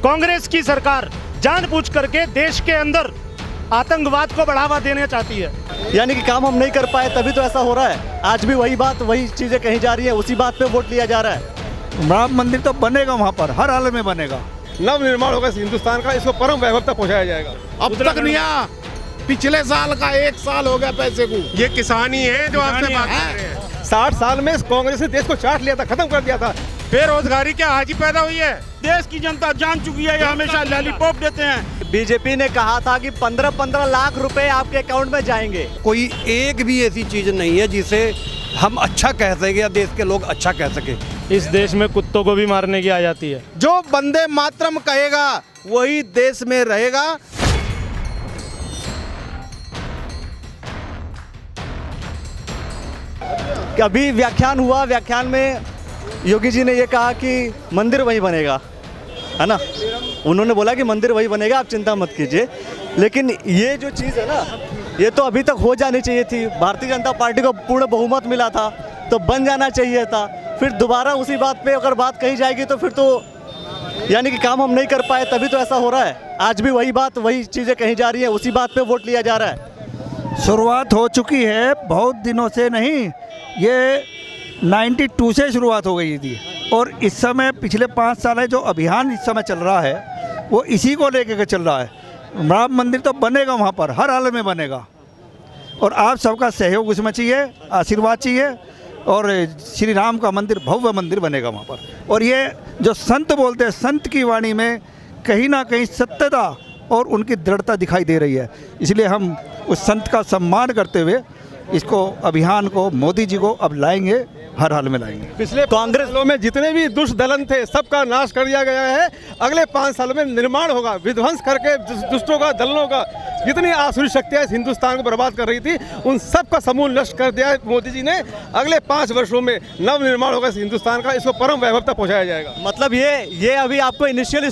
कांग्रेस की सरकार जानबूझ करके देश के अंदर आतंकवाद को बढ़ावा देना चाहती है। यानी कि काम हम नहीं कर पाए तभी तो ऐसा हो रहा है। आज भी वही बात, वही चीजें कही जा रही है, उसी बात पे वोट लिया जा रहा है। राम मंदिर तो बनेगा, वहाँ पर हर हाल में बनेगा। नव निर्माण होगा हिंदुस्तान का, इसको परम वैभव तक पहुँचाया जाएगा। अब तक नहीं आया, पिछले साल का 1 साल हो गया पैसे को। ये किसान ही है जो आपसे बात कर रहे हैं। 60 साल में कांग्रेस ने देश को चाट लिया था, खत्म कर दिया था। बेरोजगारी क्या आज ही पैदा हुई है? देश की जनता जान चुकी है, ये हमेशा लॉलीपॉप देते हैं। बीजेपी ने कहा था कि 15-15 लाख रुपए आपके अकाउंट में जाएंगे। कोई एक भी ऐसी चीज नहीं है जिसे हम अच्छा कह सके या देश के लोग अच्छा कह सके। इस देश में कुत्तों को भी मारने की आ जाती है। जो वंदे मातरम कहेगा वही देश में रहेगा। अभी व्याख्यान हुआ, व्याख्यान में योगी जी ने ये कहा कि मंदिर वही बनेगा, है ना। उन्होंने बोला कि मंदिर वही बनेगा, आप चिंता मत कीजिए। लेकिन ये जो चीज़ है ना, ये तो अभी तक हो जानी चाहिए थी। भारतीय जनता पार्टी को पूर्ण बहुमत मिला था तो बन जाना चाहिए था। फिर दोबारा उसी बात पे अगर बात कही जाएगी तो फिर तो यानी कि काम हम नहीं कर पाए तभी तो ऐसा हो रहा है। आज भी वही बात, वही चीज़ें कही जा रही है, उसी बात पे वोट लिया जा रहा है। शुरुआत हो चुकी है, बहुत दिनों से नहीं, ये 92 से शुरुआत हो गई थी। और इस समय पिछले 5 साल है जो अभियान इस समय चल रहा है वो इसी को लेकर के चल रहा है। राम मंदिर तो बनेगा, वहाँ पर हर हाल में बनेगा। और आप सबका सहयोग उसमें चाहिए, आशीर्वाद चाहिए। और श्री राम का मंदिर, भव्य मंदिर बनेगा वहाँ पर। और ये जो संत बोलते हैं, संत की वाणी में कहीं ना कहीं सत्यता और उनकी दृढ़ता दिखाई दे रही है। इसलिए हम उस संत का सम्मान करते हुए इसको, अभियान को, मोदी जी को अब लाएंगे, हर हाल में लाएंगे। पिछले कांग्रेस में जितने भी दुष्ट दलन थे सबका नाश कर दिया गया है। अगले 5 सालों में निर्माण होगा, विध्वंस करके दुष्टों का, दलनों का, जितनी आसुरी शक्तियाँ इस हिंदुस्तान को बर्बाद कर रही थी उन सब का समूल नष्ट कर दिया है मोदी जी ने। अगले 5 वर्षों में नव निर्माण होगा इस हिंदुस्तान का, इसको परम वैभव तक पहुँचाया जाएगा। मतलब ये अभी आपको इनिशियल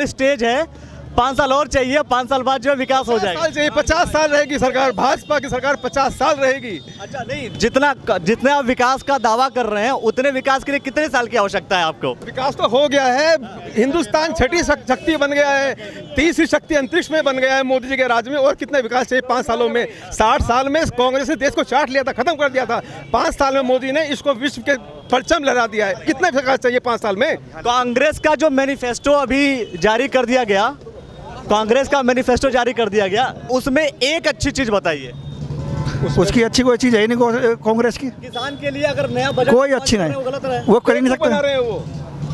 स्टेज है। 5 साल और चाहिए, 5 साल बाद जो है विकास हो जाएगा। 50 साल रहेगी सरकार, भाजपा की सरकार 50 साल रहेगी। अच्छा, नहीं, जितना आप विकास का दावा कर रहे हैं उतने विकास के लिए कितने साल की आवश्यकता है आपको? विकास तो हो गया है, हिंदुस्तान 6ठी शक्ति बन गया है, 30वीं शक्ति अंतरिक्ष में बन गया है मोदी जी के राज में। और कितना विकास चाहिए 5 सालों में? 60 साल में कांग्रेस ने देश को चाट लिया था, खत्म कर दिया था। 5 साल में मोदी ने इसको विश्व के परचम लहरा दिया है। कितना विकास चाहिए 5 साल में? कांग्रेस का जो मैनिफेस्टो अभी जारी कर दिया गया, कांग्रेस का मैनिफेस्टो जारी कर दिया गया, उसमें एक अच्छी चीज बताइए। उसकी अच्छी कोई चीज़ है ही नहीं कांग्रेस की। किसान के लिए अगर नया बजट कोई अच्छी नहीं, वो कर ही नहीं बना रहे हैं वो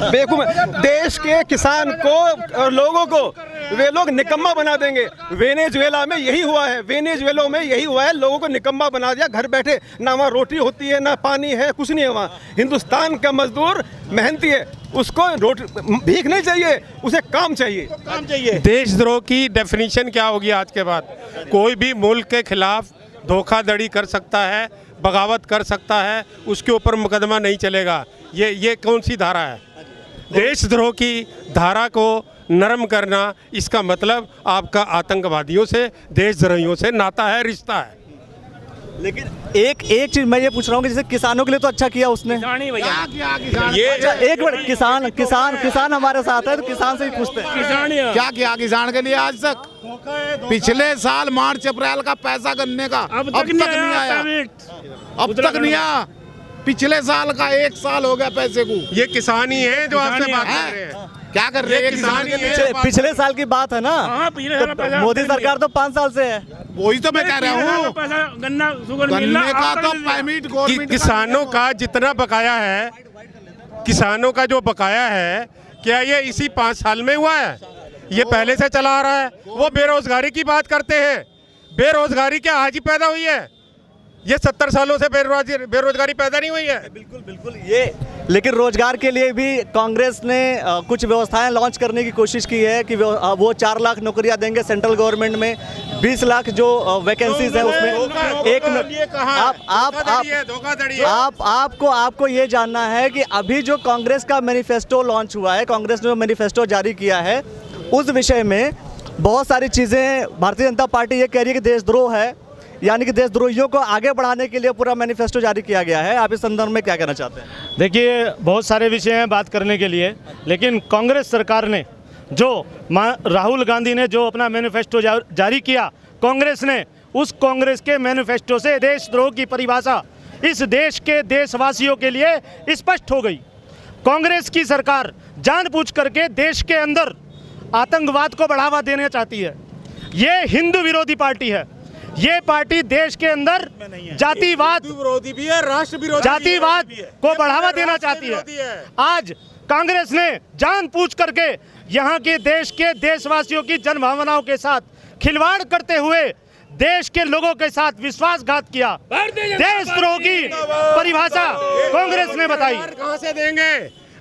बेवकूफ। देश के किसान को और लोगों को वे लोग निकम्मा बना देंगे। वेनेजुएला में यही हुआ है, वेनेजुएला में यही हुआ है, लोगों को निकम्मा बना दिया। घर बैठे ना वहाँ रोटी होती है, ना पानी है, कुछ नहीं है वहाँ। हिंदुस्तान का मजदूर मेहनती है, उसको रोटी भीख नहीं चाहिए, उसे काम चाहिए। देशद्रोह की डेफिनेशन क्या होगी आज के बाद? कोई भी मुल्क के खिलाफ धोखाधड़ी कर सकता है, बगावत कर सकता है, उसके ऊपर मुकदमा नहीं चलेगा। ये कौन सी धारा है? देशद्रोह की धारा को नरम करना, इसका मतलब आपका आतंकवादियों से, देशद्रोहियों से नाता है, रिश्ता है। लेकिन एक चीज मैं ये पूछ रहा हूँ कि जैसे किसानों के लिए तो अच्छा किया उसने। ये एक मिनट, किसान हमारे साथ है तो किसान से ही पूछते हैं क्या किया किसान के लिए आज तक? पिछले साल मार्च अप्रैल का पैसा गन्ने का अब तक नहीं आया, अब तक नहीं आया। पिछले साल का 1 साल हो गया पैसे को। ये किसान ही है जो आपसे बात कर रहे हैं। क्या कर रहे हैं किसान के लिए? पिछले साल की बात है ना, तो मोदी सरकार तो 5 साल से है। वही तो मैं कह रहा हूँ, गन्ने का तो पेमेंट गवर्नमेंट। किसानों का जितना बकाया है, किसानों का जो बकाया है, क्या ये इसी 5 साल में हुआ है? ये पहले से चला आ रहा है। वो बेरोजगारी की बात करते हैं, बेरोजगारी क्या आज ही पैदा हुई है? ये 70 सालों से बेरोजगारी पैदा नहीं हुई है। बिल्कुल ये, लेकिन रोजगार के लिए भी कांग्रेस ने कुछ व्यवस्थाएं लॉन्च करने की कोशिश की है कि वो 4 लाख नौकरियां देंगे सेंट्रल गवर्नमेंट में, 20 लाख जो वैकेंसीज है उसमें। आपको ये जानना है कि अभी जो कांग्रेस का मैनिफेस्टो लॉन्च हुआ है, कांग्रेस ने जो मैनिफेस्टो जारी किया है, उस विषय में बहुत सारी चीज़ें भारतीय जनता पार्टी ये कह रही है कि देशद्रोह है, यानी कि देशद्रोहियों को आगे बढ़ाने के लिए पूरा मैनिफेस्टो जारी किया गया है। आप इस संदर्भ में क्या कहना चाहते हैं? देखिए, बहुत सारे विषय हैं बात करने के लिए, लेकिन कांग्रेस सरकार ने जो राहुल गांधी ने जो अपना मैनिफेस्टो जारी किया कांग्रेस ने, उस कांग्रेस के मैनिफेस्टो से देशद्रोह की परिभाषा इस देश के देशवासियों के लिए स्पष्ट हो गई। कांग्रेस की सरकार जानबूझ करके देश के अंदर आतंकवाद को बढ़ावा देना चाहती है। ये हिंदू विरोधी पार्टी है। ये पार्टी देश के अंदर जातिवाद विरोधी भी है, राष्ट्र विरोधी, जातिवाद को बढ़ावा देना चाहती है। आज कांग्रेस ने जानबूझ करके यहाँ के देश के देशवासियों की जनभावनाओं के साथ खिलवाड़ करते हुए देश के लोगों के साथ विश्वासघात किया। देशद्रोह की परिभाषा कांग्रेस ने बताई। कहां से देंगे?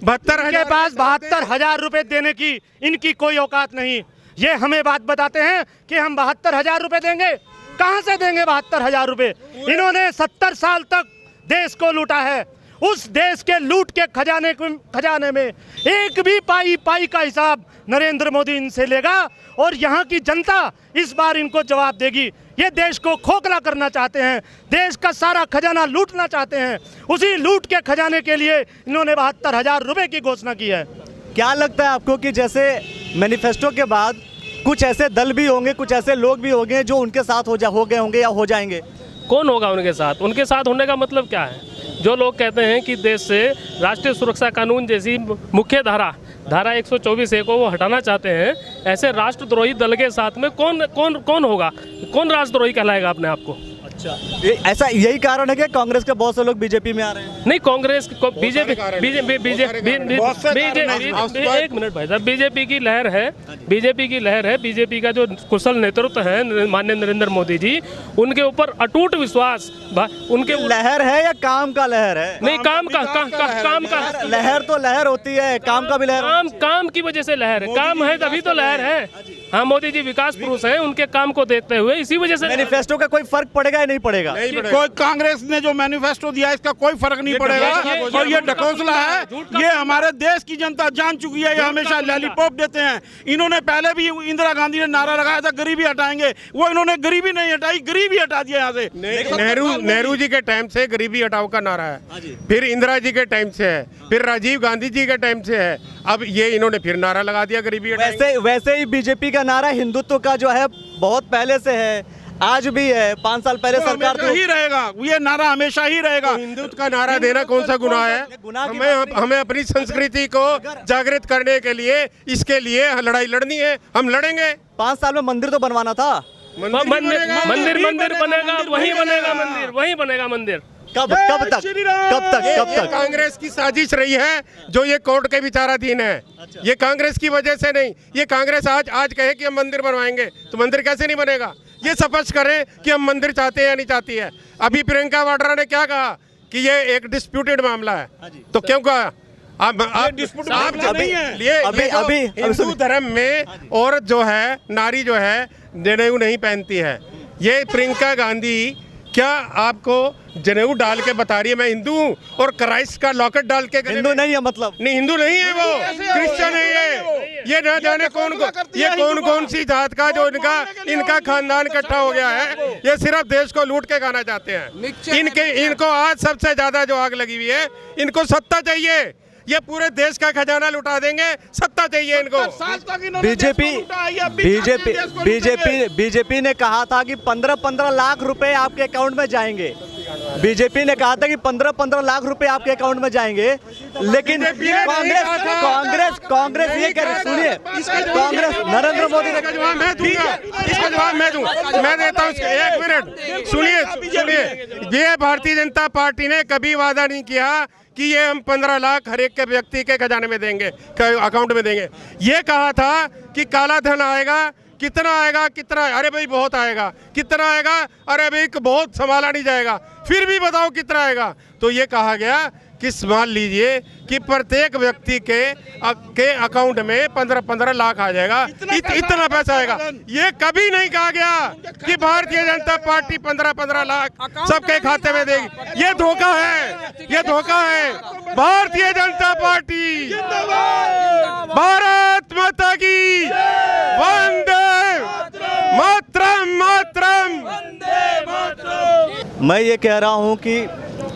72,000 के पास 72,000 रुपए देने की इनकी कोई औकात नहीं। ये हमें बात बताते हैं कि हम 72,000 रुपए देंगे। कहां से देंगे 72,000 रुपए? इन्होंने 70 साल तक देश को लूटा है। उस देश के लूट के खजाने में एक भी पाई का हिसाब नरेंद्र मोदी इनसे लेगा और यहाँ की जनता इस बार इनको जवाब देगी। ये देश को खोखला करना चाहते हैं, देश का सारा खजाना लूटना चाहते हैं। उसी लूट के खजाने के लिए इन्होंने 72,000 रुपए की घोषणा की है। क्या लगता है आपको कि जैसे मैनिफेस्टो के बाद कुछ ऐसे दल भी होंगे, कुछ ऐसे लोग भी होंगे जो उनके साथ हो गए होंगे या हो जाएंगे? कौन होगा उनके साथ? उनके साथ होने का मतलब क्या है? जो लोग कहते हैं कि देश से राष्ट्रीय सुरक्षा कानून जैसी मुख्य धारा 124A को वो हटाना चाहते हैं, ऐसे राष्ट्रद्रोही दल के साथ में कौन होगा? कौन राष्ट्रद्रोही कहलाएगा अपने आप को? ऐसा यही कारण है कि कांग्रेस के बहुत से लोग बीजेपी में आ रहे हैं? नहीं, कांग्रेस को बीजेपी एक मिनट भाई साहब, बीजेपी की लहर है। बीजेपी का जो कुशल नेतृत्व है माननीय नरेंद्र मोदी जी, उनके ऊपर अटूट विश्वास। उनके लहर है या काम का लहर है? नहीं, काम का लहर तो लहर होती है, काम का भी लहर। काम की वजह से लहर है। काम है तभी तो लहर है। हाँ, मोदी जी विकास पुरुष हैं, उनके काम को देखते हुए इसी वजह से मैनिफेस्टो का कोई फर्क पड़ेगा या नहीं पड़ेगा? कोई कांग्रेस ने जो मैनिफेस्टो दिया इसका कोई फर्क नहीं पड़ेगा। और ये ढकोसला है, ये हमारे देश की जनता जान चुकी है। ये हमेशा लॉलीपॉप देते हैं। इन्होंने पहले भी इंदिरा गांधी ने नारा लगाया था गरीबी हटाएंगे, वो इन्होंने गरीबी नहीं हटाई, गरीबी हटा दिया यहाँ से। नेहरू जी के टाइम से गरीबी हटाओ का नारा है, फिर इंदिरा जी के टाइम से है, फिर राजीव गांधी जी के टाइम से है, अब ये इन्होंने फिर नारा लगा दिया गरीबी हटाएंगे। वैसे ही बीजेपी का नारा हिंदुत्व का जो है बहुत पहले से है, आज भी है। 5 साल पहले सरकार तो ही रहेगा, ये नारा हमेशा ही रहेगा। हिंदुत्व का नारा देना कौन सा गुनाह है? हमें अपनी संस्कृति को जागृत करने के लिए, इसके लिए लड़ाई लड़नी है, हम लड़ेंगे। 5 साल में मंदिर तो बनवाना था। मंदिर बनेगा, वही बनेगा मंदिर। कब तक? कांग्रेस की साजिश रही है जो ये कोर्ट के विचाराधीन है। ये कांग्रेस की वजह से नहीं। ये कांग्रेस आज कहे कि हम मंदिर बनवाएंगे तो मंदिर कैसे नहीं बनेगा? ये स्पष्ट करें कि हम मंदिर चाहते हैं या नहीं चाहती है। अभी प्रियंका वाड्रा ने क्या कहा कि ये एक डिस्प्यूटेड मामला है, तो क्यों कहा? हिंदू धर्म में औरत जो है, नारी जो है, जनेऊ नहीं पहनती है। ये प्रियंका गांधी क्या आपको जनेऊ डाल के बता रही है मैं हिंदू हूँ, और क्राइस्ट का लॉकेट डाल के? हिंदू नहीं है, मतलब नहीं, हिंदू नहीं है, वो क्रिश्चियन है। ये न जाने कौन सी जात का जो इनका खानदान इकट्ठा हो गया है। ये सिर्फ देश को लूट के खाना चाहते हैं। इनको आज सबसे ज्यादा जो आग लगी हुई है, इनको सत्ता चाहिए। ये पूरे देश का खजाना लुटा देंगे, सत्ता चाहिए इनको। बीजेपी ने कहा था कि 15-15 लाख रुपए आपके अकाउंट में जाएंगे। बीजेपी ने कहा था कि 15-15 लाख रुपए आपके अकाउंट में जाएंगे, लेकिन कांग्रेस ये कह रही, सुनिए, कांग्रेस नरेंद्र मोदी ने जवाब मैं देता हूँ। 1 मिनट सुनिए। ये भारतीय जनता पार्टी ने कभी वादा नहीं किया कि ये हम 15 लाख हर एक के व्यक्ति के खजाने में देंगे, अकाउंट में देंगे। ये कहा था कि काला धन आएगा। कितना आएगा? अरे भाई बहुत आएगा। कितना आएगा? अरे भाई बहुत संभाला नहीं जाएगा। फिर भी बताओ कितना आएगा? तो ये कहा गया कि मान लीजिए कि प्रत्येक व्यक्ति के अकाउंट में 15-15 लाख आ जाएगा, इतना पैसा आएगा। ये कभी नहीं कहा गया कि भारतीय जनता पार्टी 15-15 लाख सबके खाते में देगी। ये धोखा है। भारतीय जनता पार्टी भारत माता की वंदे मातरम। मैं ये कह रहा हूँ कि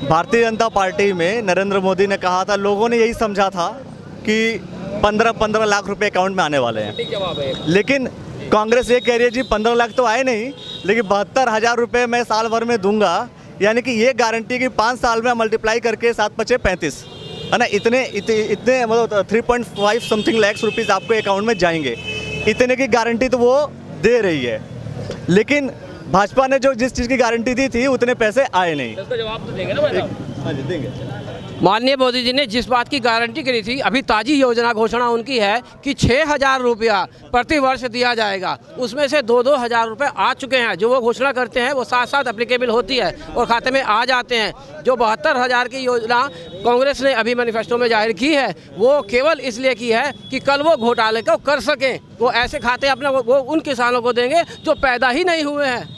भारतीय जनता पार्टी में नरेंद्र मोदी ने कहा था, लोगों ने यही समझा था कि 15-15 लाख रुपए अकाउंट में आने वाले हैं। लेकिन कांग्रेस ये कह रही है जी 15 लाख तो आए नहीं, लेकिन 72,000 रुपये मैं साल भर में दूंगा, यानी कि ये गारंटी कि 5 साल में मल्टीप्लाई करके 7×5 = 35 है ना, इतने मतलब 3.5 समथिंग लाख रुपीज़ आपको अकाउंट में जाएंगे, इतने की गारंटी तो वो दे रही है। लेकिन भाजपा ने जो जिस चीज़ की गारंटी दी थी उतने पैसे आए नहीं। इसका जवाब तो देंगे ना भाई साहब? हाँ जी देंगे। माननीय मोदी जी ने जिस बात की गारंटी करी थी, अभी ताज़ी योजना घोषणा उनकी है कि 6,000 रुपया प्रति वर्ष दिया जाएगा, उसमें से 2-2 हज़ार रुपये आ चुके हैं। जो वो घोषणा करते हैं वो साथ साथ एप्लीकेबल होती है और खाते में आ जाते हैं। जो 72,000 की योजना कांग्रेस ने अभी मैनिफेस्टो में जाहिर की है, वो केवल इसलिए की है कि कल वो घोटाले को कर सकें। वो ऐसे खाते अपने वो उन किसानों को देंगे जो पैदा ही नहीं हुए हैं,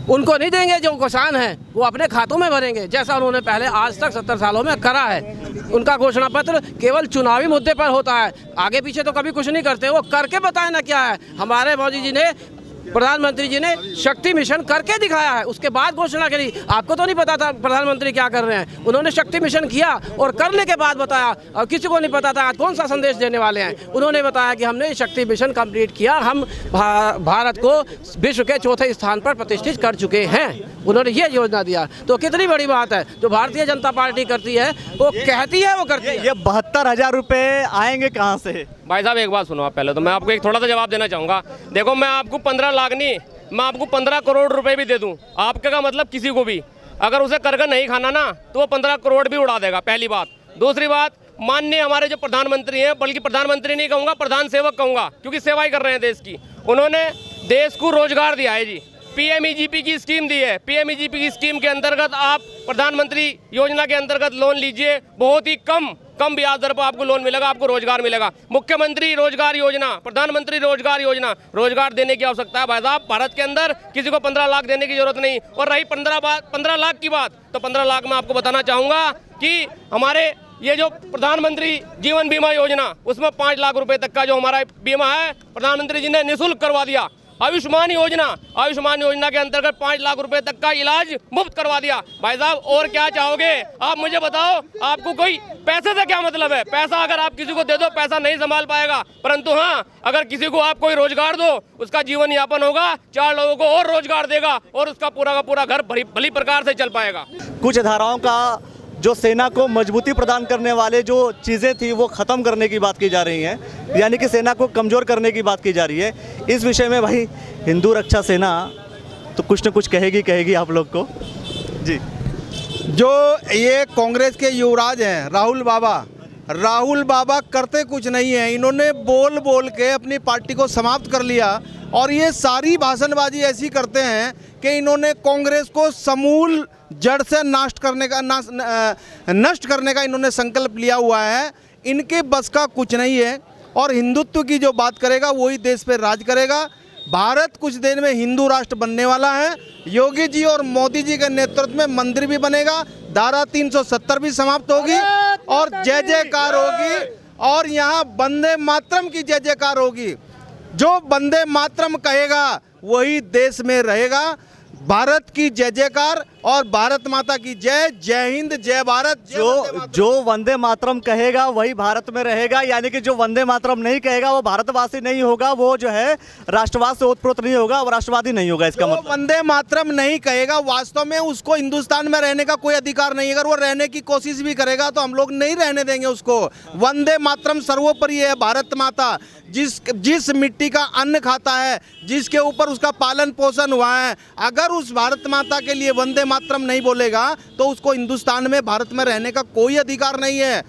उनको नहीं देंगे। जो किसान हैं वो अपने खातों में भरेंगे, जैसा उन्होंने पहले आज तक 70 सालों में करा है। उनका घोषणा पत्र केवल चुनावी मुद्दे पर होता है, आगे पीछे तो कभी कुछ नहीं करते। वो करके बताए ना क्या है। हमारे मोदी जी ने, प्रधानमंत्री जी ने शक्ति मिशन करके दिखाया है, उसके बाद घोषणा करी। आपको तो नहीं पता था प्रधानमंत्री क्या कर रहे हैं, उन्होंने शक्ति मिशन किया और करने के बाद बताया। और किसी को नहीं पता था आज कौन सा संदेश देने वाले हैं। उन्होंने बताया कि हमने शक्ति मिशन कंप्लीट किया, हम भारत को विश्व के 4थे स्थान पर प्रतिष्ठित कर चुके हैं। उन्होंने ये योजना दिया, तो कितनी बड़ी बात है। जो भारतीय जनता पार्टी करती है वो कहती है, वो करती है। ये 72,000 रुपये आएंगे कहाँ से? भाई साहब एक बात सुनो आप पहले, तो मैं आपको एक थोड़ा सा जवाब देना चाहूँगा। देखो मैं आपको 15 लाख नहीं, मैं आपको 15 करोड़ रुपए भी दे दूँ, आपके का मतलब किसी को भी अगर उसे कर नहीं खाना ना, तो वो 15 करोड़ भी उड़ा देगा, पहली बात। दूसरी बात, माननीय हमारे जो प्रधानमंत्री हैं, बल्कि प्रधानमंत्री नहीं कहूँगा, प्रधान सेवक कहूँगा, क्योंकि सेवा ही कर रहे हैं देश की। उन्होंने देश को रोजगार दिया है जी, PMEGP की स्कीम दी है। PMEGP की स्कीम के अंतर्गत आप प्रधानमंत्री योजना के अंतर्गत लोन लीजिए, बहुत ही कम ब्याज दर पर आपको लोन मिलेगा, आपको रोजगार मिलेगा। मुख्यमंत्री रोजगार योजना, प्रधानमंत्री रोजगार योजना, रोजगार देने की आवश्यकता है भाई साहब। भारत के अंदर किसी को 15 लाख देने की जरूरत नहीं। और रही 15 लाख की बात, तो 15 लाख में आपको बताना चाहूँगा कि हमारे ये जो प्रधानमंत्री जीवन बीमा योजना, उसमें 5 लाख रुपए तक का जो हमारा बीमा है, प्रधानमंत्री जी ने निःशुल्क करवा दिया। आयुष्मान योजना के अंतर्गत 5 लाख रुपए तक का इलाज मुफ्त करवा दिया। भाई साहब और क्या चाहोगे आप, मुझे बताओ। आपको कोई पैसे से क्या मतलब है? पैसा अगर आप किसी को दे दो, पैसा नहीं संभाल पाएगा, परंतु हाँ, अगर किसी को आप कोई रोजगार दो, उसका जीवन यापन होगा, 4 लोगों को और रोजगार देगा और उसका पूरा का पूरा घर भली प्रकार से चल पाएगा। कुछ धाराओं का जो सेना को मजबूती प्रदान करने वाले जो चीज़ें थी वो ख़त्म करने की बात की जा रही है, यानी कि सेना को कमज़ोर करने की बात की जा रही है। इस विषय में भाई हिंदू रक्षा सेना तो कुछ न कुछ कहेगी आप लोग को जी। जो ये कांग्रेस के युवराज हैं राहुल बाबा करते कुछ नहीं है। इन्होंने बोल के अपनी पार्टी को समाप्त कर लिया और ये सारी भाषणबाजी ऐसी करते हैं कि इन्होंने कांग्रेस को समूल जड़ से नष्ट करने का इन्होंने संकल्प लिया हुआ है। इनके बस का कुछ नहीं है और हिंदुत्व की जो बात करेगा वही देश पे राज करेगा। भारत कुछ दिन में हिंदू राष्ट्र बनने वाला है। योगी जी और मोदी जी के नेतृत्व में मंदिर भी बनेगा, धारा 370 भी समाप्त होगी और जय जयकार होगी और यहाँ वंदे मातरम की जय जयकार होगी। जो वंदे मातरम कहेगा वही देश में रहेगा। भारत की जय जयकार और भारत माता की जय। जय हिंद, जय भारत। जो वंदे मातरम कहेगा वही भारत में रहेगा, यानी कि जो वंदे मातरम नहीं कहेगा वो भारतवासी नहीं होगा, वो जो है राष्ट्रवाद से ओतप्रोत नहीं होगा, वो राष्ट्रवादी नहीं होगा। इसका मतलब वंदे मातरम नहीं कहेगा, वास्तव में उसको हिंदुस्तान में रहने का कोई अधिकार नहीं। अगर वो रहने की कोशिश भी करेगा तो हम लोग नहीं रहने देंगे उसको। वंदे मातरम सर्वोपरि है। भारत माता जिस मिट्टी का अन्न खाता है, जिसके ऊपर उसका पालन पोषण हुआ है, अगर उस भारत माता के लिए वंदे मातरम नहीं बोलेगा तो उसको हिंदुस्तान में, भारत में रहने का कोई अधिकार नहीं है।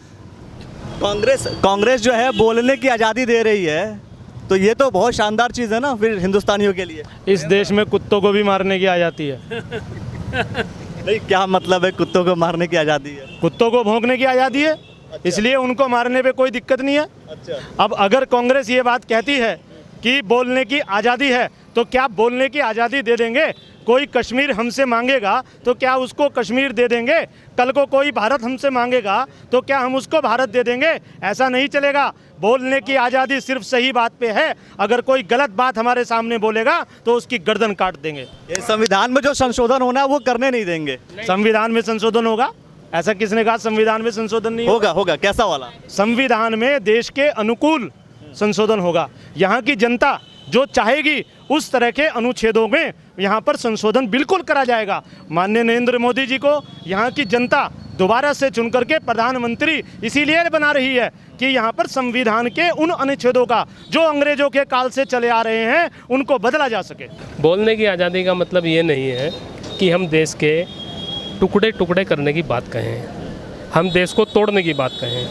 कांग्रेस जो है बोलने की आज़ादी दे रही है, तो ये तो बहुत शानदार चीज़ है ना फिर हिंदुस्तानियों के लिए। इस देश में कुत्तों को भी मारने की आज़ादी है। नहीं, क्या मतलब है कुत्तों को मारने की आज़ादी है? कुत्तों को भौंकने की आज़ादी है, इसलिए उनको मारने पे कोई दिक्कत नहीं है। अब अगर कांग्रेस ये बात कहती है कि बोलने की आज़ादी है, तो क्या बोलने की आज़ादी दे देंगे? कोई कश्मीर हमसे मांगेगा तो क्या उसको कश्मीर दे देंगे? कल को कोई भारत हमसे मांगेगा तो क्या हम उसको भारत दे देंगे? ऐसा नहीं चलेगा। बोलने की आज़ादी सिर्फ सही बात पे है। अगर कोई गलत बात हमारे सामने बोलेगा तो उसकी गर्दन काट देंगे। ये संविधान में जो संशोधन होना है वो करने नहीं देंगे। संविधान में संशोधन होगा ऐसा किसने कहा संविधान में संशोधन नहीं होगा होगा कैसा वाला? संविधान में देश के अनुकूल संशोधन होगा। यहाँ की जनता जो चाहेगी उस तरह के अनुच्छेदों में यहाँ पर संशोधन बिल्कुल करा जाएगा। माननीय नरेंद्र मोदी जी को यहाँ की जनता दोबारा से चुन करके प्रधानमंत्री इसीलिए बना रही है कि यहाँ पर संविधान के उन अनुच्छेदों का जो अंग्रेजों के काल से चले आ रहे हैं उनको बदला जा सके। बोलने की आज़ादी का मतलब ये नहीं है कि हम देश के टुकड़े टुकड़े करने की बात कहें, हम देश को तोड़ने की बात कहें,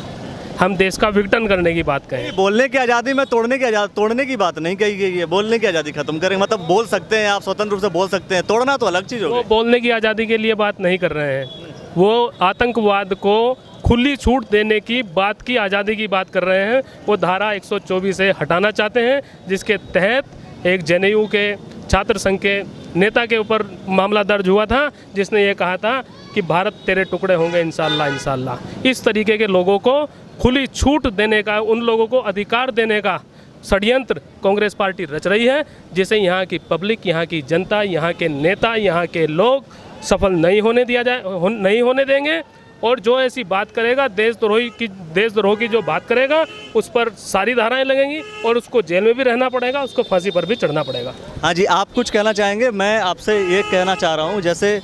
हम देश का विघटन करने की बात कहें। बोलने की आज़ादी में तोड़ने की बात नहीं कही गई है। बोलने की आज़ादी खत्म करें, मतलब बोल सकते हैं आप, स्वतंत्र रूप से बोल सकते हैं, तोड़ना तो अलग चीज़ होगी। वो बोलने की आज़ादी के लिए बात नहीं कर रहे हैं, वो आतंकवाद को खुली छूट देने की बात की आज़ादी की बात कर रहे हैं। वो धारा 124 से हटाना चाहते हैं, जिसके तहत एक जेएनयू के छात्र संघ के नेता के ऊपर मामला दर्ज हुआ था, जिसने ये कहा था कि भारत तेरे टुकड़े होंगे इंशाल्लाह इंशाल्लाह। इस तरीके के लोगों को खुली छूट देने का, उन लोगों को अधिकार देने का षड्यंत्र कांग्रेस पार्टी रच रही है, जिसे यहाँ की पब्लिक, यहाँ की जनता, यहाँ के नेता, यहाँ के लोग सफल नहीं होने देंगे। और जो ऐसी बात करेगा, देशद्रोह की जो बात करेगा, उस पर सारी धाराएं लगेंगी और उसको जेल में भी रहना पड़ेगा, उसको फांसी पर भी चढ़ना पड़ेगा। हाँ जी, आप कुछ कहना चाहेंगे? मैं आपसे ये कहना चाह रहा हूँ, जैसे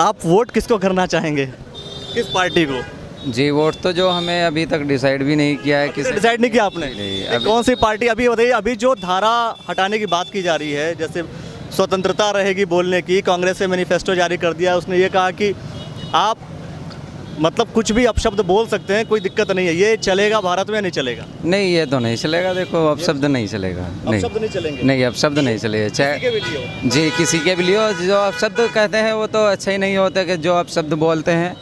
आप वोट किसको करना चाहेंगे, किस पार्टी को? जी, वोट तो जो हमें अभी तक डिसाइड भी नहीं किया है। किस डिसाइड नहीं किया आपने? नहीं, कौन सी पार्टी? अभी बताइए, अभी जो धारा हटाने की बात की जा रही है, जैसे स्वतंत्रता रहेगी बोलने की, कांग्रेस से मैनिफेस्टो जारी कर दिया, उसने ये कहा कि आप मतलब कुछ भी अपशब्द बोल सकते हैं, कोई दिक्कत नहीं है, ये चलेगा भारत में? नहीं चलेगा? नहीं, ये तो नहीं चलेगा। देखो, अपशब्द नहीं चलेगा। नहीं, अपशब्द नहीं चलेंगे? नहीं, अपशब्द नहीं चलेगा, चाहे जी किसी के भी लिए। जो अपशब्द कहते हैं वो तो अच्छा ही नहीं होता, कि जो अपशब्द बोलते हैं,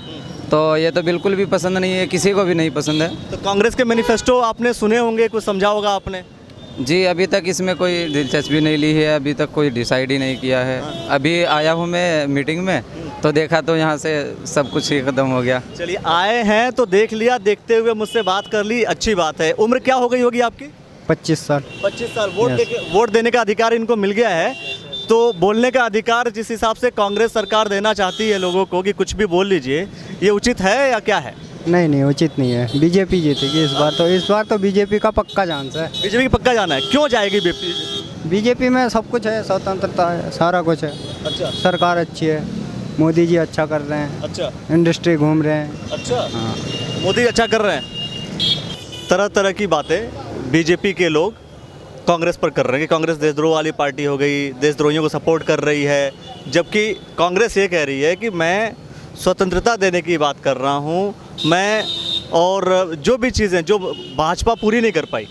तो ये तो बिल्कुल भी पसंद नहीं है, किसी को भी नहीं पसंद है। तो कांग्रेस के मैनिफेस्टो आपने सुने होंगे, कुछ समझा होगा आपने? जी, अभी तक इसमें कोई दिलचस्पी नहीं ली है, अभी तक कोई डिसाइड ही नहीं किया है। अभी आया हूँ मैं मीटिंग में, तो देखा तो यहाँ से सब कुछ ही खत्म हो गया। चलिए, आए हैं तो देख लिया, देखते हुए मुझसे बात कर ली, अच्छी बात है। उम्र क्या हो गई होगी आपकी? 25 साल। 25 साल। वोट देने का अधिकार इनको मिल गया है, तो बोलने का अधिकार जिस हिसाब से कांग्रेस सरकार देना चाहती है लोगों को कि कुछ भी बोल लीजिए, ये उचित है या क्या है? नहीं, उचित नहीं है। बीजेपी जीतेगी इस बार तो बीजेपी का पक्का चांस है। बीजेपी की पक्का जाना है? क्यों जाएगी बीजेपी में? सब कुछ है, स्वतंत्रता है, सारा कुछ है। अच्छा, सरकार अच्छी है, मोदी जी अच्छा कर रहे हैं। अच्छा, इंडस्ट्री घूम रहे हैं। अच्छा, हाँ, मोदी अच्छा कर रहे हैं। तरह तरह की बातें बीजेपी के लोग कांग्रेस पर कर रहे हैं कि कांग्रेस देशद्रोह वाली पार्टी हो गई, देशद्रोहियों को सपोर्ट कर रही है, जबकि कांग्रेस ये कह रही है कि मैं स्वतंत्रता देने की बात कर रहा हूँ मैं, और जो भी चीज़ें जो भाजपा पूरी नहीं कर पाई,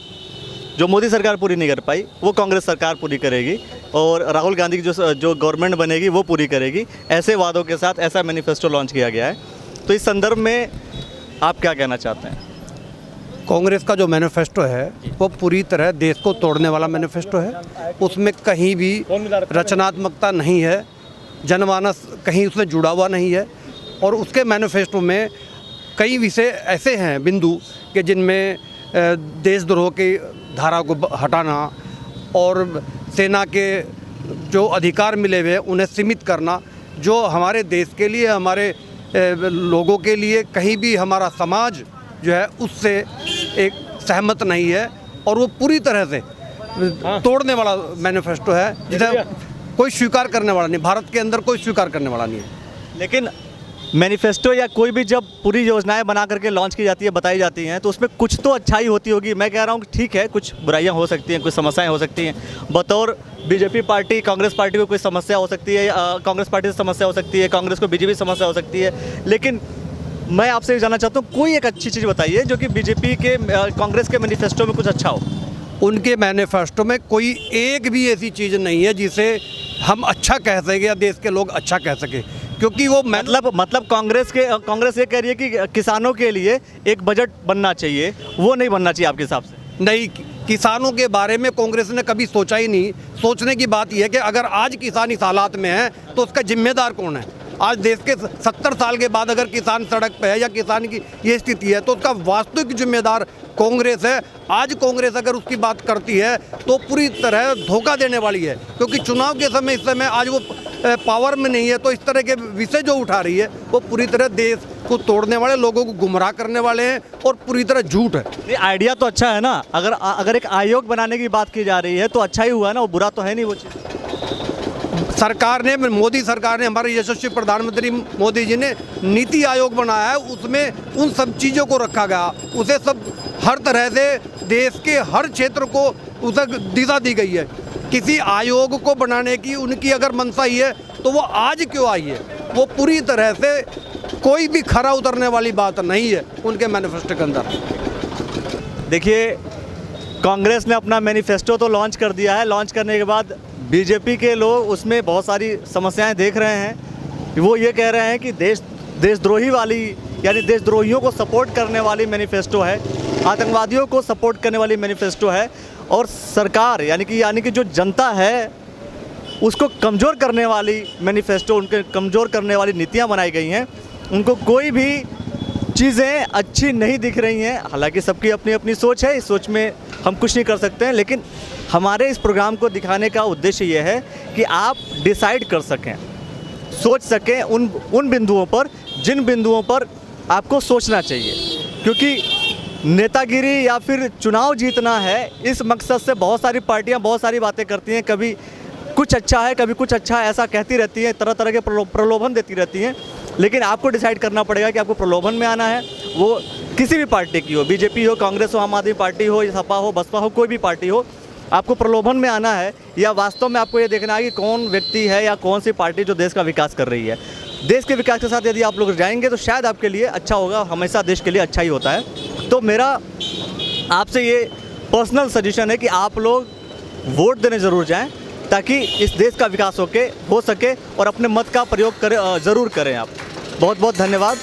जो मोदी सरकार पूरी नहीं कर पाई, वो कांग्रेस सरकार पूरी करेगी, और राहुल गांधी की जो गवर्नमेंट बनेगी वो पूरी करेगी। ऐसे वादों के साथ ऐसा मैनिफेस्टो लॉन्च किया गया है। तो इस संदर्भ में आप क्या कहना चाहते हैं? कांग्रेस का जो मैनिफेस्टो है वो पूरी तरह देश को तोड़ने वाला मैनिफेस्टो है। उसमें कहीं भी रचनात्मकता नहीं है, जनमानस कहीं उससे जुड़ा हुआ नहीं है, और उसके मैनिफेस्टो में कई विषय ऐसे हैं बिंदु कि जिनमें देशद्रोह की धारा को हटाना और सेना के जो अधिकार मिले हुए उन्हें सीमित करना, जो हमारे देश के लिए, हमारे लोगों के लिए, कहीं भी हमारा समाज जो है उससे एक सहमत नहीं है, और वो पूरी तरह से तोड़ने वाला मैनिफेस्टो है, जिसे कोई स्वीकार करने वाला नहीं, भारत के अंदर कोई स्वीकार करने वाला नहीं है। लेकिन मैनिफेस्टो या कोई भी जब पूरी योजनाएं बना करके लॉन्च की जाती है, बताई जाती हैं, तो उसमें कुछ तो अच्छाई होती होगी। मैं कह रहा हूँ कि ठीक है, कुछ बुराइयां हो सकती हैं, कुछ समस्याएं हो सकती हैं। बतौर बीजेपी पार्टी, कांग्रेस पार्टी को कोई समस्या हो सकती है, कांग्रेस पार्टी से समस्या हो सकती है, कांग्रेस को बीजेपी समस्या हो सकती है, लेकिन मैं आपसे जानना चाहता हूँ, कोई एक अच्छी चीज़ बताइए जो कि बीजेपी के, कांग्रेस के मैनिफेस्टो में कुछ अच्छा हो। उनके मैनिफेस्टो में कोई एक भी ऐसी चीज़ नहीं है जिसे हम अच्छा कह सकें या देश के लोग अच्छा कह सके, क्योंकि वो मतलब कांग्रेस ये कह रही है कि किसानों के लिए एक बजट बनना चाहिए, वो नहीं बनना चाहिए आपके हिसाब से? नहीं, किसानों के बारे में कांग्रेस ने कभी सोचा ही नहीं। सोचने की बात यह है कि अगर आज किसान इस हालात में है तो उसका जिम्मेदार कौन है? आज देश के 70 साल के बाद अगर किसान सड़क पे है या किसान की ये स्थिति है तो उसका वास्तविक जिम्मेदार कांग्रेस है। आज कांग्रेस अगर उसकी बात करती है तो पूरी तरह धोखा देने वाली है, क्योंकि चुनाव के समय, इस समय आज वो पावर में नहीं है, तो इस तरह के विषय जो उठा रही है वो पूरी तरह देश को तोड़ने वाले, लोगों को गुमराह करने वाले हैं और पूरी तरह झूठ है। ये आइडिया तो अच्छा है ना, अगर एक आयोग बनाने की बात की जा रही है तो अच्छा ही हुआ ना, वो बुरा तो है नहीं वो चीज़। सरकार ने, मोदी सरकार ने, हमारे यशस्वी प्रधानमंत्री मोदी जी ने नीति आयोग बनाया है, उसमें उन सब चीज़ों को रखा गया, उसे सब हर तरह से देश के हर क्षेत्र को उसे दिशा दी गई है। किसी आयोग को बनाने की उनकी अगर मंशा ही है तो वो आज क्यों आई है? वो पूरी तरह से कोई भी खरा उतरने वाली बात नहीं है उनके मैनिफेस्टो के अंदर। देखिए, कांग्रेस ने अपना मैनिफेस्टो तो लॉन्च कर दिया है, लॉन्च करने के बाद बीजेपी के लोग उसमें बहुत सारी समस्याएं देख रहे हैं। वो ये कह रहे हैं कि देशद्रोही वाली, यानी देशद्रोहियों को सपोर्ट करने वाली मैनिफेस्टो है, आतंकवादियों को सपोर्ट करने वाली मैनिफेस्टो है, और सरकार यानी कि जो जनता है उसको कमज़ोर करने वाली मैनिफेस्टो, उनके कमज़ोर करने वाली नीतियां बनाई गई हैं। उनको कोई भी चीज़ें अच्छी नहीं दिख रही हैं। हालांकि सबकी अपनी अपनी सोच है, इस सोच में हम कुछ नहीं कर सकते हैं, लेकिन हमारे इस प्रोग्राम को दिखाने का उद्देश्य ये है कि आप डिसाइड कर सकें, सोच सकें उन बिंदुओं पर जिन बिंदुओं पर आपको सोचना चाहिए। क्योंकि नेतागिरी या फिर चुनाव जीतना है, इस मकसद से बहुत सारी पार्टियां बहुत सारी बातें करती हैं, कभी कुछ अच्छा है कभी कुछ अच्छा है ऐसा कहती रहती हैं, तरह तरह के प्रलोभन देती रहती हैं। लेकिन आपको डिसाइड करना पड़ेगा कि आपको प्रलोभन में आना है, वो किसी भी पार्टी की हो, बीजेपी हो, कांग्रेस हो, आम आदमी पार्टी हो, सपा हो, बसपा हो, कोई भी पार्टी हो, आपको प्रलोभन में आना है या वास्तव में आपको ये देखना है कि कौन व्यक्ति है या कौन सी पार्टी जो देश का विकास कर रही है। देश के विकास के साथ यदि आप लोग जाएंगे तो शायद आपके लिए अच्छा होगा, हमेशा देश के लिए अच्छा ही होता है। तो मेरा आपसे ये पर्सनल सजेशन है कि आप लोग वोट देने ज़रूर जाएं, ताकि इस देश का विकास हो सके और अपने मत का प्रयोग ज़रूर करें आप। बहुत बहुत धन्यवाद।